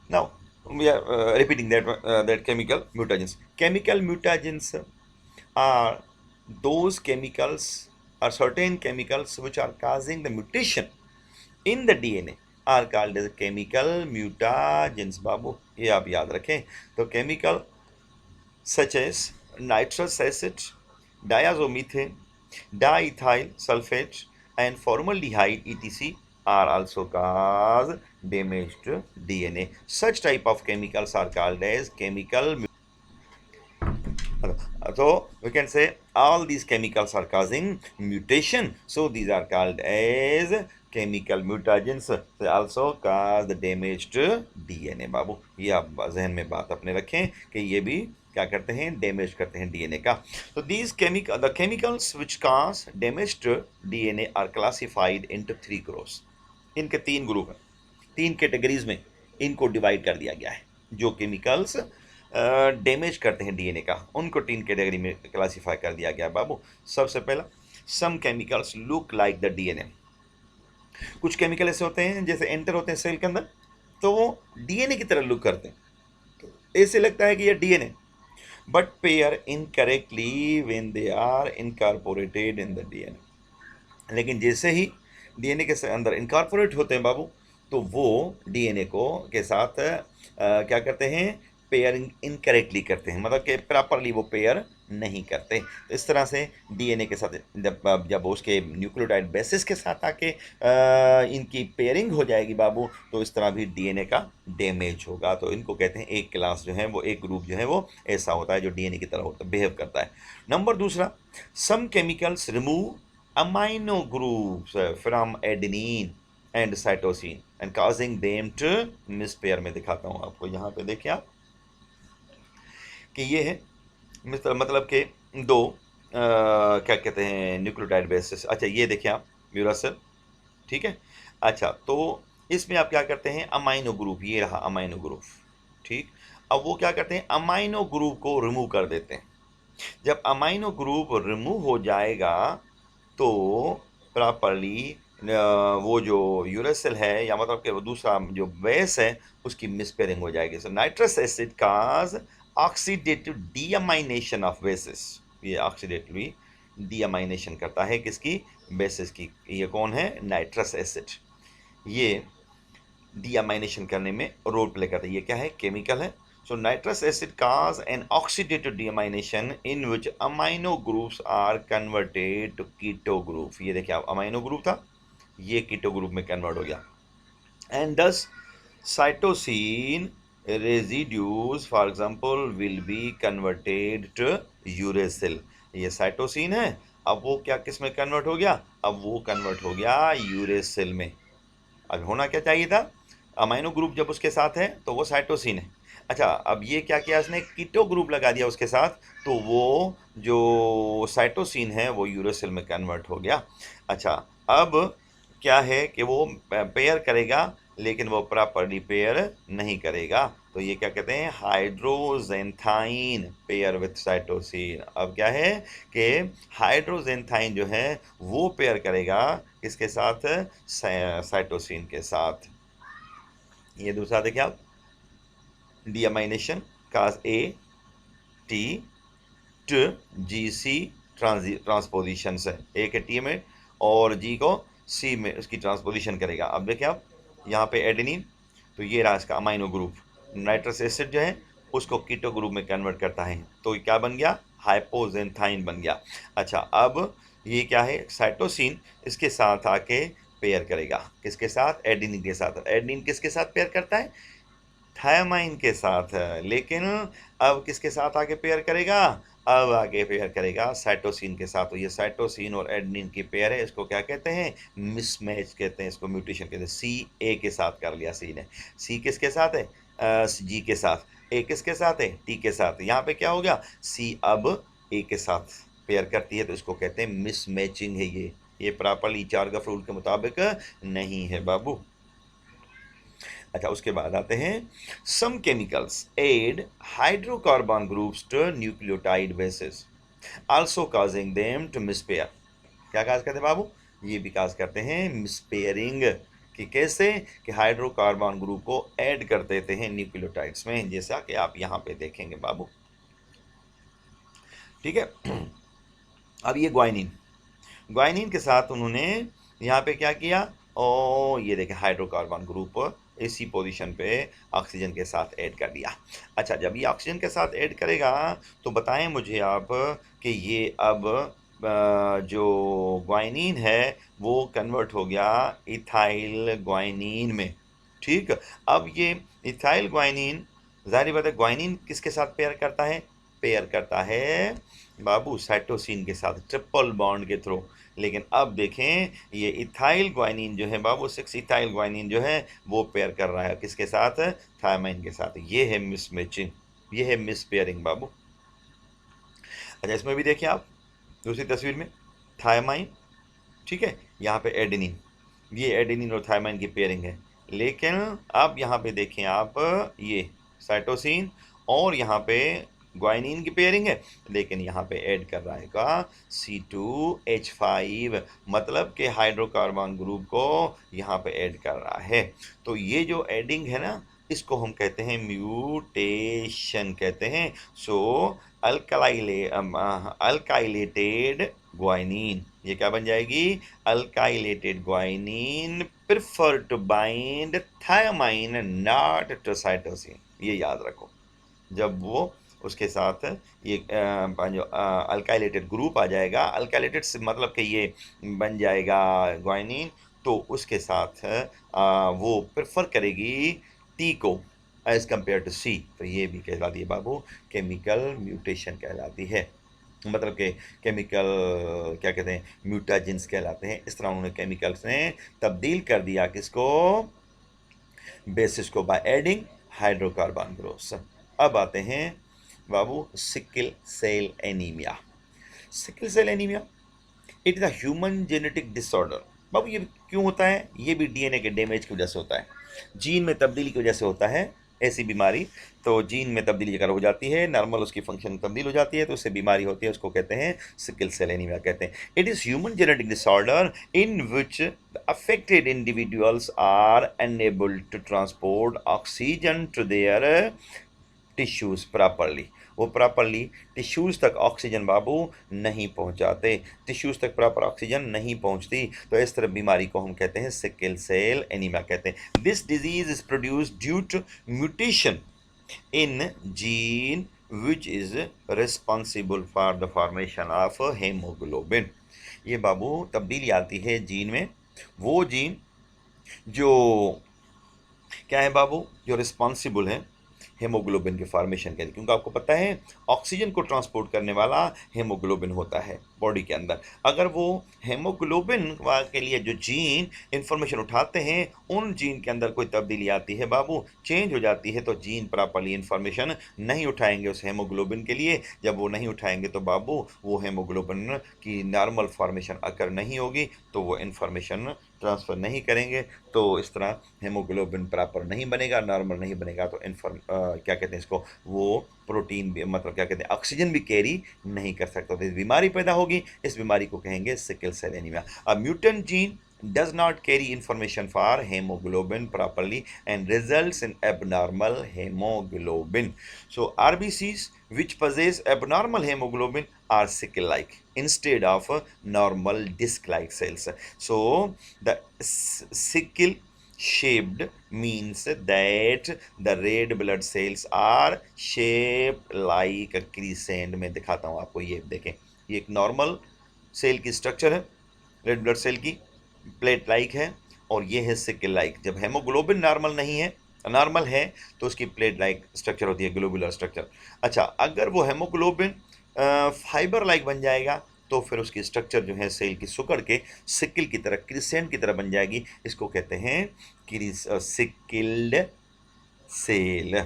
Now we are repeating that chemical mutagens. Chemical mutagens are those chemicals or certain chemicals which are causing the mutation in the DNA are called as chemical mutagens. बाबू ये आप याद रखें. तो chemical such as nitrous acid, diazomethane, diethyl sulfate, and formaldehyde etc. are also cause damaged DNA. Such type of chemicals are called as chemical. So we can say all these chemicals are causing mutation. So these are called as chemical mutagens. They also cause the damaged DNA. बाबू ये आप जहन में बात अपने रखें कि ये भी क्या करते हैं, डैमेज करते हैं डीएनए का. तो these chemical the chemicals which cause damaged DNA are classified into 3 groups. इनके 3 ग्रुप हैं, 3 कैटेगरीज में इनको डिवाइड कर दिया गया है. जो केमिकल्स डैमेज करते हैं डीएनए का, उनको 3 कैटेगरी में क्लासिफाई कर दिया गया बाबू. सबसे पहला, some chemicals look like the DNA. कुछ केमिकल ऐसे होते हैं जैसे एंटर होते हैं सेल के अंदर तो वो डीएनए की तरह लुक करते हैं, तो ऐसे लगता है कि ये DNA, but pair incorrectly when they are incorporated in the DNA. लेकिन जैसे ही डीएनए के अंदर इनकॉर्पोरेट होते हैं बाबू, तो वो डीएनए को के साथ क्या करते हैं, पेयरिंग इनकरेक्टली करते हैं, मतलब कि प्रॉपरली वो पेयर नहीं करते. तो इस तरह से डीएनए के साथ जब उसके न्यूक्लियोटाइड बेसिस के साथ आके इनकी पेयरिंग हो जाएगी बाबू, तो इस तरह भी डीएनए का डैमेज होगा. तो इनको कहते हैं एक क्लास जो है वो, एक ग्रुप जो है वो ऐसा होता है जो डीएनए की तरह होता बिहेव करता है. नंबर दूसरा, some chemicals remove amino groups from adenine and cytosine and causing them to mispair. मैं दिखाता हूँ आपको, यहाँ पे देखिए आप कि ये है मतलब कि दो क्या कहते हैं न्यूक्लियोटाइड बेसिस. अच्छा ये देखिए आप म्यूरासिल, ठीक है. अच्छा तो इसमें आप क्या करते हैं, अमाइनो ग्रुप, ये रहा अमाइनो ग्रुप, ठीक. अब वो क्या करते हैं, अमाइनो ग्रुप को रिमूव कर देते हैं. जब अमाइनो ग्रुप रिमूव हो जाएगा तो प्रॉपरली वो जो यूरेसिल है या मतलब कि वो दूसरा जो बेस है उसकी मिसपेयरिंग हो जाएगी. So nitrous acid cause oxidative deamination of bases. ये ऑक्सीडेटिवली डीअमाइनेशन करता है किसकी, बेसिस की. ये कौन है, नाइट्रस एसिड. ये डीअमाइनेशन करने में रोल प्ले करता है. ये क्या है, केमिकल है. So nitrous acid cause an oxidative deamination in which amino groups are converted to keto group. ये देखिए आप, अमाइनो ग्रुप था, ये कीटो ग्रुप में कन्वर्ट हो गया. And thus cytosine residues for example will be converted to uracil. ये cytosine है, अब वो क्या किस में कन्वर्ट हो गया, अब वो कन्वर्ट हो गया यूरेसिल में. अब होना क्या चाहिए था, अमाइनो ग्रुप जब उसके साथ है तो वो साइटोसिन है. अच्छा अब ये क्या किया इसने, कीटो ग्रुप लगा दिया उसके साथ, तो वो जो साइटोसिन है वो यूरेसिल में कन्वर्ट हो गया. अच्छा अब क्या है कि वो पेयर करेगा लेकिन वो प्रॉपरली पेयर नहीं करेगा, तो ये क्या कहते हैं, हाइड्रोजेंथाइन पेयर विथ साइटोसिन. अब क्या है कि हाइड्रोजेंथाइन जो है वो पेयर करेगा किसके साथ, साइटोसिन के साथ. ये दूसरा देखिए आप, डीअमाइनेशन काज ए टी ट जी सी ट्रांसपोजिशन है, ए के टी में और जी को सी में उसकी ट्रांसपोजिशन करेगा. अब देखिए आप यहाँ पे एडेनिन, तो ये रहा इसका अमाइनो ग्रुप. नाइट्रस एसिड जो है उसको कीटो ग्रुप में कन्वर्ट करता है, तो क्या बन गया, हाइपोजेंथाइन बन गया. अच्छा अब ये क्या है, साइटोसिन इसके साथ आके पेयर करेगा, किसके साथ, एडेनिन के साथ. एडेनिन किसके साथ पेयर करता है, थायमाइन के साथ है. लेकिन अब किसके साथ आगे पेयर करेगा, अब आगे पेयर करेगा साइटोसिन के साथ. तो ये साइटोसिन और एडेनिन की पेयर है, इसको क्या कहते हैं, मिसमैच कहते हैं, इसको म्यूटेशन कहते हैं. सी ए के साथ कर लिया सी ने, सी किसके साथ है, जी के साथ, ए किसके साथ है, टी के साथ. यहाँ पे क्या हो गया, सी अब ए के साथ पेयर करती है, तो इसको कहते हैं मिसमैचिंग है. ये प्रॉपरली चारगफ रूल के मुताबिक नहीं है बाबू. अच्छा उसके बाद आते हैं, some chemicals add hydrocarbon groups to nucleotide bases also causing them to mispair. क्या काज करते हैं बाबू, ये भी काज करते हैं मिसपेयरिंग. कि कैसे कि हाइड्रोकार्बन ग्रुप को ऐड कर देते हैं न्यूक्लियोटाइड्स में, जैसा कि आप यहाँ पे देखेंगे बाबू। ठीक है। अब ये ग्वाइनिन के साथ उन्होंने यहाँ पे क्या किया, ओ ये देखें हाइड्रोकार्बन ग्रुप इसी पोजीशन पे ऑक्सीजन के साथ ऐड कर दिया। अच्छा, जब ये ऑक्सीजन के साथ ऐड करेगा तो बताएं मुझे आप कि ये अब जो ग्वाइनिन है वो कन्वर्ट हो गया इथाइल ग्वाइनिन में। ठीक, अब ये इथाइल ग्वाइनिन, जाहिर बात है ग्वाइनिन किसके साथ पेयर करता है, पेयर करता है बाबू साइटोसिन के साथ ट्रिपल बॉन्ड के थ्रू। लेकिन अब देखें ये इथाइल ग्वाइनिन जो है बाबू, 6 इथाइल ग्वाइनिन जो है वो पेयर कर रहा है किसके साथ, थायमाइन के साथ। ये है मिस मैचिंग, ये है मिस पेयरिंग बाबू। अच्छा, इसमें भी देखिए आप दूसरी तस्वीर में थायमाइन, ठीक है, यहाँ पे एडेनिन, ये एडेनिन और थायमाइन की पेयरिंग है। लेकिन अब यहाँ पे देखें आप ये साइटोसिन और यहाँ पे ग्वाइनिन की पेयरिंग है, लेकिन यहाँ पे ऐड कर रहा है का C2H5, मतलब कि हाइड्रोकार्बन ग्रुप को यहाँ पे ऐड कर रहा है। तो ये जो एडिंग है ना, इसको हम कहते हैं म्यूटेशन कहते हैं। सो अल्काइलेटेड ग्वाइनिन, ये क्या बन जाएगी, alkylated guanine prefer to bind thymine not to cytosine. ये याद रखो, जब वो उसके साथ ये जो अल्काइलेटेड ग्रुप आ जाएगा, अल्काइलेटेड से मतलब कि ये बन जाएगा ग्वाइनिन, तो उसके साथ वो प्रेफर करेगी टी को एज कंपेयर टू सी। तो ये भी कहलाती है बाबू केमिकल म्यूटेशन कहलाती है, मतलब कि केमिकल क्या कहते हैं, म्यूटाजेंस कहलाते हैं। इस तरह उन्होंने केमिकल्स ने तब्दील कर दिया किसको, बेसिस को, बाय एडिंग हाइड्रोकार्बन ग्रुप्स। अब आते हैं बाबू sickle cell anaemia. Sickle cell anaemia it is a human genetic disorder. बाबू ये क्यों होता है, ये भी डीएनए के डैमेज की वजह से होता है, जीन में तब्दीली की वजह से होता है ऐसी बीमारी। तो जीन में तब्दीली अगर हो जाती है, नॉर्मल उसकी फंक्शन तब्दील हो जाती है, तो उससे बीमारी होती है, उसको कहते हैं सिकल सेल एनीमिया कहते हैं। It is human genetic disorder in which affected individuals are unable to transport oxygen to their tissues properly. वो प्रॉपरली टिश्यूज तक ऑक्सीजन बाबू नहीं पहुंचाते, टिश्यूज तक प्रॉपर ऑक्सीजन नहीं पहुंचती, तो इस तरह बीमारी को हम कहते हैं सिकल सेल एनीमिया कहते हैं। This disease is produced due to mutation in gene which is responsible for the formation of haemoglobin. ये बाबू तब्दीली आती है जीन में, वो जीन जो क्या है बाबू, जो रिस्पॉन्सिबल है हेमोग्लोबिन के फॉर्मेशन के लिए, क्योंकि आपको पता है ऑक्सीजन को ट्रांसपोर्ट करने वाला हेमोग्लोबिन होता है बॉडी के अंदर। अगर वो हेमोग्लोबिन के लिए जो जीन इंफॉर्मेशन उठाते हैं, उन जीन के अंदर कोई तब्दीली आती है बाबू, चेंज हो जाती है, तो जीन प्रॉपरली इंफॉर्मेशन नहीं उठाएंगे उस हेमोग्लोबिन के लिए। जब वो नहीं उठाएंगे तो बाबू वो हेमोग्लोबिन की नॉर्मल फॉर्मेशन अकर नहीं होगी, तो वो इंफॉर्मेशन ट्रांसफ़र नहीं करेंगे, तो इस तरह हेमोग्लोबिन प्रॉपर नहीं बनेगा, नॉर्मल नहीं बनेगा, तो क्या कहते हैं इसको, वो प्रोटीन भी, मतलब क्या कहते हैं, ऑक्सीजन भी कैरी नहीं कर सकता, तो इस बीमारी पैदा होगी। इस बीमारी को कहेंगे sickle cell anaemia. A mutant gene does not carry information for hemoglobin properly and results in abnormal hemoglobin. So RBCs which possess abnormal hemoglobin are sickle-like instead of normal disc-like cells. So the sickle shaped means that the red blood cells are shaped like a crescent। में दिखाता हूँ आपको, ये देखें, ये एक normal cell की structure है, रेड ब्लड सेल की, प्लेट लाइक है, और ये है सिकल लाइक। जब हेमोग्लोबिन नॉर्मल नहीं है, नॉर्मल है, तो उसकी प्लेट लाइक स्ट्रक्चर होती है, ग्लोबुलर स्ट्रक्चर। अच्छा, अगर वो हेमोग्लोबिन फाइबर लाइक बन जाएगा, तो फिर उसकी स्ट्रक्चर जो है सेल की सुकड़ के सिकल की तरह, क्रिसेंट की तरह बन जाएगी। इसको कहते हैं सिकिल्ड सेल।